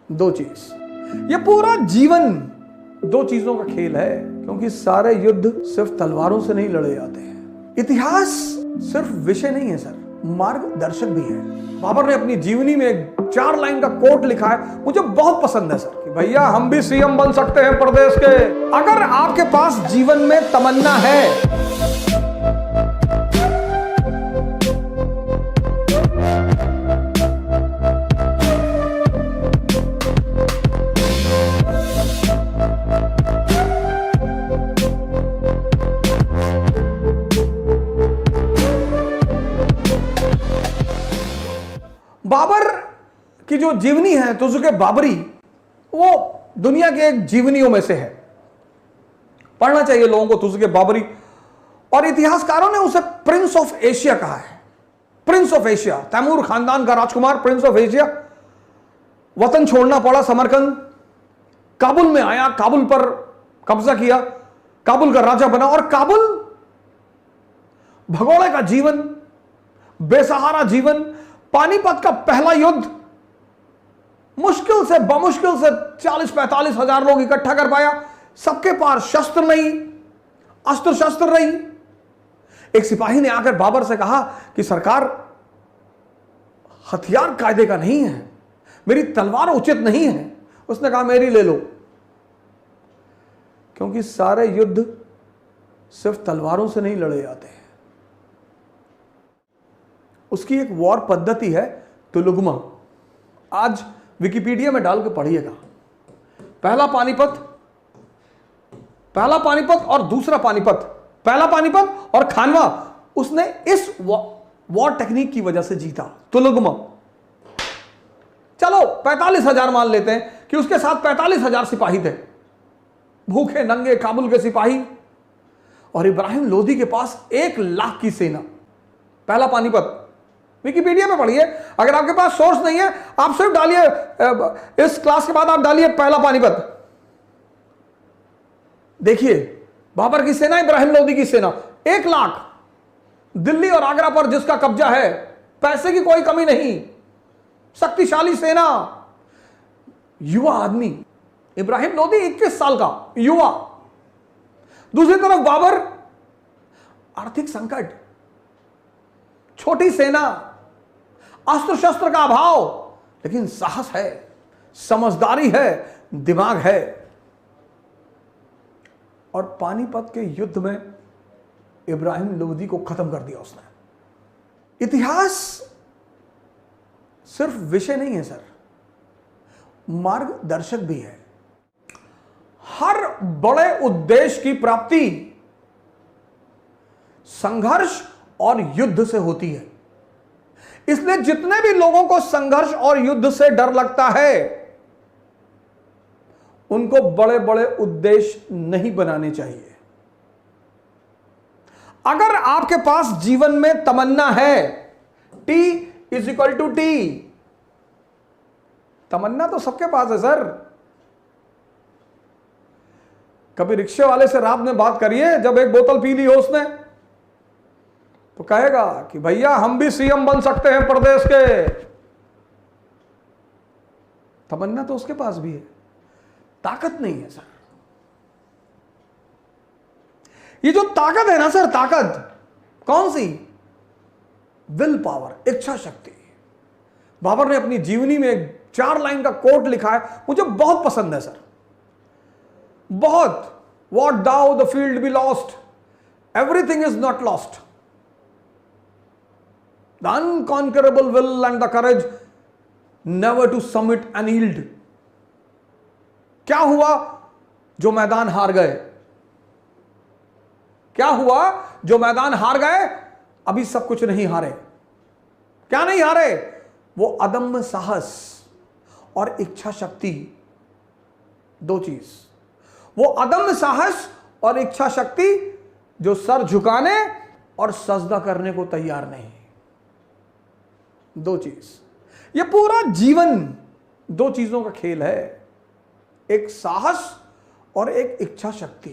दो चीज। ये पूरा जीवन दो चीजों का खेल है, क्योंकि सारे युद्ध सिर्फ तलवारों से नहीं लड़े जाते हैं। इतिहास सिर्फ विषय नहीं है सर, मार्गदर्शक भी है। बाबर ने अपनी जीवनी में एक 4 लाइन का कोट लिखा है, मुझे बहुत पसंद है सर, कि भैया हम भी सीएम बन सकते हैं प्रदेश के, अगर आपके पास जीवन में तमन्ना है। बाबर की जो जीवनी है तुजुके बाबरी, वो दुनिया के एक जीवनियों में से है। पढ़ना चाहिए लोगों को तुजुके बाबरी। और इतिहासकारों ने उसे प्रिंस ऑफ एशिया कहा है। प्रिंस ऑफ एशिया, तैमूर खानदान का राजकुमार, प्रिंस ऑफ एशिया। वतन छोड़ना पड़ा, समरकंद, काबुल में आया, काबुल पर कब्जा किया, काबुल का राजा बना, और काबुल भगोड़े का जीवन, बेसहारा जीवन, पानीपत का पहला युद्ध, मुश्किल से बमुश्किल से 40-45 हजार लोग इकट्ठा कर पाया। सबके पास शस्त्र नहीं, अस्त्र शस्त्र नहीं। एक सिपाही ने आकर बाबर से कहा कि सरकार, हथियार कायदे का नहीं है, मेरी तलवार उचित नहीं है। उसने कहा मेरी ले लो, क्योंकि सारे युद्ध सिर्फ तलवारों से नहीं लड़े जाते हैं। उसकी एक वॉर पद्धति है तुलुगमा। आज विकिपीडिया में डाल के पढ़िएगा। पहला पानीपत और दूसरा पानीपत, पहला पानीपत और खानवा, उसने इस वॉर टेक्निक की वजह से जीता, तुलुगमा। चलो 45,000 मान लेते हैं कि उसके साथ 45,000 सिपाही थे, भूखे नंगे काबुल के सिपाही, और इब्राहिम लोदी के पास 1 लाख की सेना। पहला पानीपत, विकिपीडिया में पढ़िए। अगर आपके पास सोर्स नहीं है, आप सिर्फ डालिए, इस क्लास के बाद आप डालिए पहला पानीपत, देखिए बाबर की सेना, इब्राहिम लोदी की सेना, 1 लाख। दिल्ली और आगरा पर जिसका कब्जा है, पैसे की कोई कमी नहीं, शक्तिशाली सेना, युवा आदमी। इब्राहिम लोदी 21 साल का युवा। दूसरी तरफ बाबर, आर्थिक संकट, छोटी सेना, अस्त्र शस्त्र का अभाव, लेकिन साहस है, समझदारी है, दिमाग है। और पानीपत के युद्ध में इब्राहिम लोदी को खत्म कर दिया उसने। इतिहास सिर्फ विषय नहीं है सर, मार्गदर्शक भी है। हर बड़े उद्देश्य की प्राप्ति संघर्ष और युद्ध से होती है। इसलिए जितने भी लोगों को संघर्ष और युद्ध से डर लगता है, उनको बड़े बड़े उद्देश्य नहीं बनाने चाहिए। अगर आपके पास जीवन में तमन्ना है, T=T, तमन्ना तो सबके पास है सर। कभी रिक्शे वाले से रात में बात करिए, जब एक बोतल पी ली हो उसने, तो कहेगा कि भैया हम भी सीएम बन सकते हैं प्रदेश के। तमन्ना तो उसके पास भी है, ताकत नहीं है सर। ये जो ताकत है ना सर, ताकत कौन सी? विल पावर, इच्छा शक्ति। बाबर ने अपनी जीवनी में एक 4 लाइन का कोट लिखा है, मुझे बहुत पसंद है सर, बहुत। What thou the field be lost, everything is not lost. The unconquerable will and the courage never to submit and yield. क्या हुआ जो मैदान हार गए? क्या हुआ जो मैदान हार गए? अभी सब कुछ नहीं हारे। क्या नहीं हारे? वो अदम्य साहस और इच्छा शक्ति, दो चीज। वो अदम्य साहस और इच्छा शक्ति जो सर झुकाने और सजदा करने को तैयार नहीं, दो चीज। ये पूरा जीवन दो चीजों का खेल है, एक साहस और एक इच्छा शक्ति।